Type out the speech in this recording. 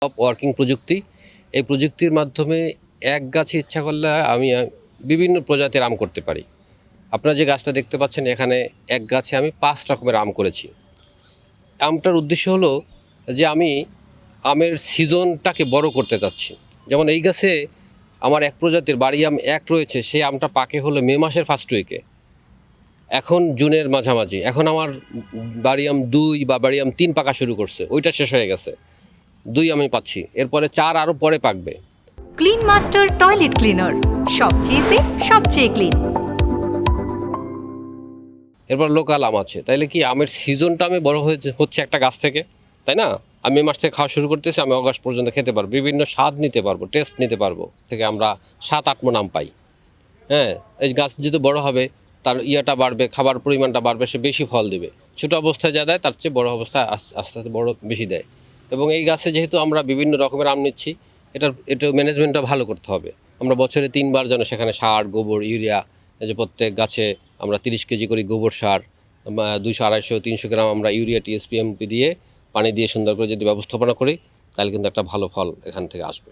Working প্রযুক্তি। এই প্রযুক্তির মাধ্যমে এক গাছে ইচ্ছা করলে আমি বিভিন্ন প্রজাতির আম করতে পারি। আপনারা যে গাছটা দেখতে পাচ্ছেন এখানে এক গাছে আমি 5 রকমের আম করেছি। আমটার উদ্দেশ্য হলো যে আমি আমের সিজনটাকে বড় করতে চাচ্ছি। যেমন এই গাছে আমার এক প্রজাতির বাড়ি আম 1 রয়েছে, সেই আমটা পাকে হলো মে মাসের ফার্স্ট উইকে, এখন জুনের মাঝামাঝি। এখন আমার বাড়ি আম 2 বা বাড়ি আম 3 পাকা শুরু করছে, ওইটা শেষ হয়ে গেছে, 2 আমি পাচ্ছি, এরপরে 4 আরও পরে পাকবে। ক্লিন মাস্টার টয়লেট ক্লিনার, সবচেয়ে সেফ, সবচেয়ে ক্লিন। এরপর লোকাল আম আছে, তাইলে কি আমের সিজনটা আমি বড় হচ্ছে একটা গাছ থেকে, তাই না? আমি মে মাস থেকে খাওয়া শুরু করতেছি, আমি অগাস্ট পর্যন্ত খেতে পারবো, বিভিন্ন স্বাদ নিতে পারবো, টেস্ট নিতে পারবো। থেকে আমরা 7-8 মণ আম পাই। হ্যাঁ, এই গাছ যেহেতু বড় হবে তার ইয়েটা বাড়বে, খাবার পরিমাণটা বাড়বে, সে বেশি ফল দেবে। ছোটো অবস্থায় যা দেয় তার চেয়ে বড় অবস্থায় আস্তে আস্তে বড় বেশি দেয়। এবং এই গাছে যেহেতু আমরা বিভিন্ন রকমের আম নিচ্ছি, এটা ম্যানেজমেন্টটা ভালো করতে হবে। আমরা বছরে 3 বার যেন সেখানে সার, গোবর, ইউরিয়া, এই যে প্রত্যেক গাছে আমরা 30 কেজি করে গোবর সার, 200, 250, 300 গ্রাম আমরা ইউরিয়া টিএসপি এমপি দিয়ে পানি দিয়ে সুন্দর করে যদি ব্যবস্থাপনা করি, তাহলে কিন্তু একটা ভালো ফল এখান থেকে আসবে।